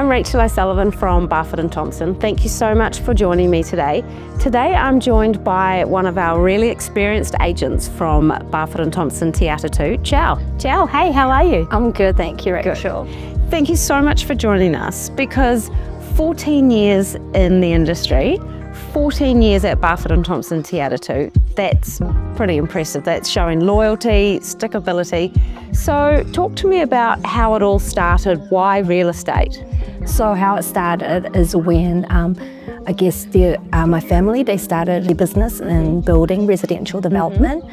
I'm Rachael O'Sullivan from Barfoot Thompson. Thank you so much for joining me today. Today I'm joined by one of our really experienced agents from Barfoot Thompson Atatu, Qiao. Qiao, hey, how are you? I'm good, thank you, Rachael. Thank you so much for joining us, because 14 years in the industry, 14 years at Barfoot Thompson Atatu, that's pretty impressive. That's showing loyalty, stickability. So talk to me about how it all started. Why real estate? So how it started is when I guess my family, they started a business in building residential development.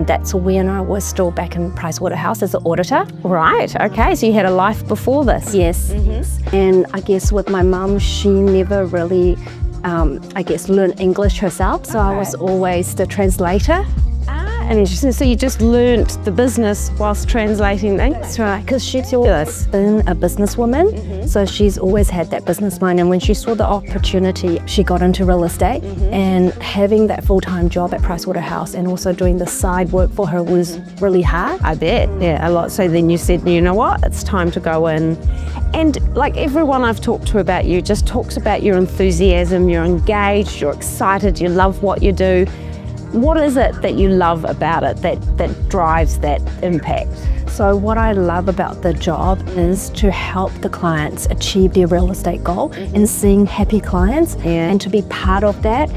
That's when I was still back in Pricewaterhouse as an auditor. Right, okay, so you had a life before this. Yes, and I guess with my mum, she never really I guess learned English herself, so I was always the translator. And interesting, so you just learnt the business whilst translating things? That's right, because she's always been a businesswoman, so she's always had that business mind, and when she saw the opportunity, she got into real estate, and having that full-time job at Pricewaterhouse and also doing the side work for her was really hard. I bet, yeah, a lot. So then you said, you know what, it's time to go in. And like everyone I've talked to about you just talks about your enthusiasm, you're engaged, you're excited, you love what you do. What is it that you love about it that drives that impact? So what I love about the job is to help the clients achieve their real estate goal and seeing happy clients, and to be part of that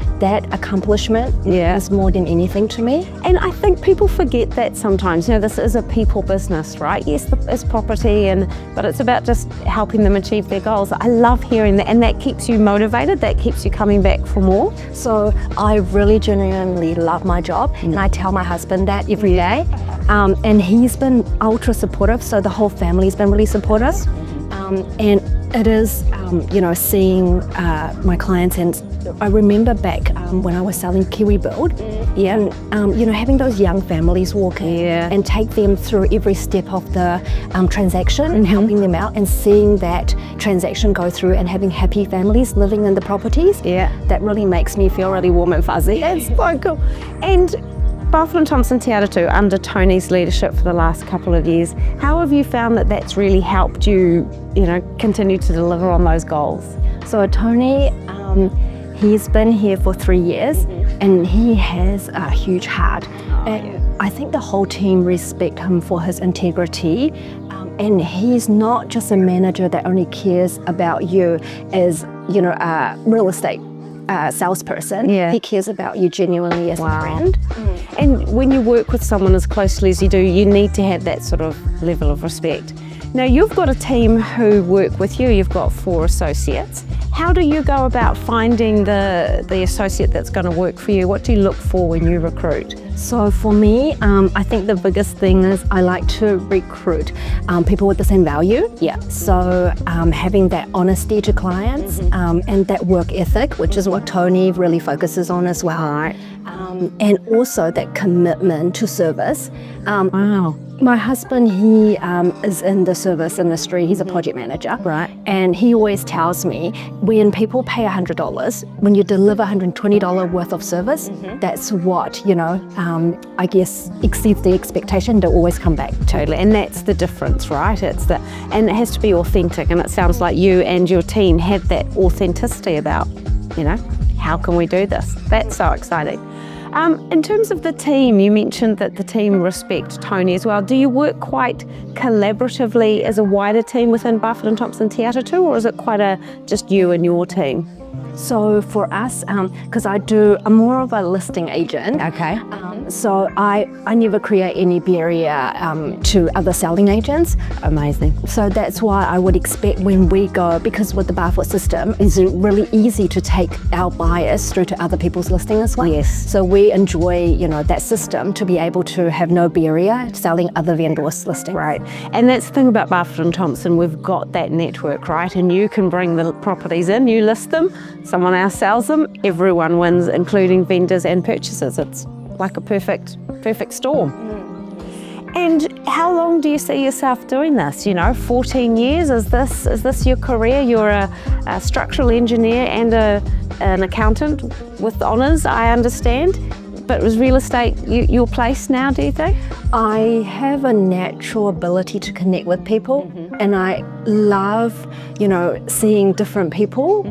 accomplishment is more than anything to me. And I think people forget that sometimes. You know, this is a people business, right? Yes, it's property, but it's about just helping them achieve their goals. I love hearing that, and that keeps you motivated, that keeps you coming back for more. So I really genuinely love my job, and I tell my husband that every day. And he's been ultra supportive, so the whole family's been really supportive. And it is, you know, seeing my clients, and I remember back when I was selling Kiwi Build, and you know, having those young families walk in and take them through every step of the transaction and helping them out, and seeing that transaction go through and having happy families living in the properties, that really makes me feel really warm and fuzzy. That's so cool. And Barfoot Thompson Atatu, under Tony's leadership for the last couple of years, how have you found that that's really helped you, you know, continue to deliver on those goals? So Tony, he's been here for 3 years, and he has a huge heart. I think the whole team respect him for his integrity, and he's not just a manager that only cares about you as, you know, a real estate salesperson. He cares about you genuinely as a friend. And when you work with someone as closely as you do, you need to have that sort of level of respect. Now, you've got a team who work with you. You've got 4 associates. How do you go about finding the associate that's going to work for you? What do you look for when you recruit? So for me, I think the biggest thing is I like to recruit people with the same value. So having that honesty to clients and that work ethic, which is what Tony really focuses on as well. And also that commitment to service. My husband, he is in the service industry. He's a project manager. And he always tells me, when people pay $100, when you deliver $120 worth of service, that's what, you know, I guess exceeds the expectation to always come back. Totally, and that's the difference, right? And it has to be authentic, and it sounds like you and your team have that authenticity about, you know, how can we do this? That's so exciting. In terms of the team, you mentioned that the team respect Tony as well. Do you work quite collaboratively as a wider team within Barfoot Thompson Atatu, or is it quite just you and your team? So for us, because I'm more of a listing agent. So I never create any barrier to other selling agents. Amazing. So that's why I would expect when we go, because with the Barfoot system, it's really easy to take our buyers through to other people's listing as well. So we enjoy, you know, that system to be able to have no barrier selling other vendors' listing. Right, and that's the thing about Barfoot Thompson, we've got that network, right? And you can bring the properties in, you list them, someone else sells them, everyone wins, including vendors and purchasers. It's like a perfect storm. And how long do you see yourself doing this? You know, 14 years, is this your career? You're a structural engineer and an accountant with honours, I understand. But was real estate your place now, do you think? I have a natural ability to connect with people. and I love, seeing different people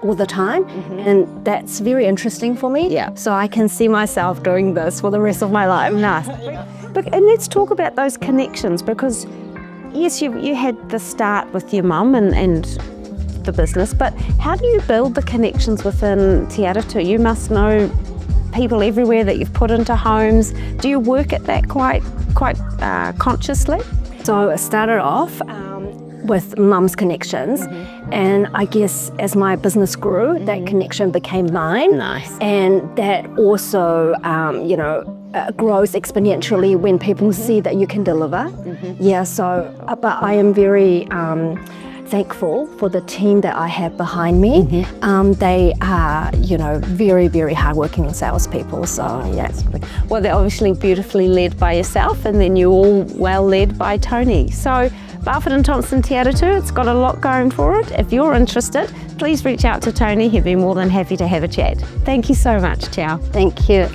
all the time, and that's very interesting for me. Yeah. So I can see myself doing this for the rest of my life. Nice. And let's talk about those connections, because yes, you had the start with your mum and the business, but how do you build the connections within Te Atatu? You must know people everywhere that you've put into homes. Do you work at that quite consciously? So I started off with mum's connections, and I guess as my business grew, that connection became mine. Nice. And that also, grows exponentially when people see that you can deliver. Yeah, so, but I am very thankful for the team that I have behind me. They are, very, very hardworking salespeople. So, yeah. Well, they're obviously beautifully led by yourself, and then you're all well led by Tony. So, Barfoot Thompson Te Atatu, it's got a lot going for it. If you're interested, please reach out to Tony. He'd be more than happy to have a chat. Thank you so much, Qiao. Thank you.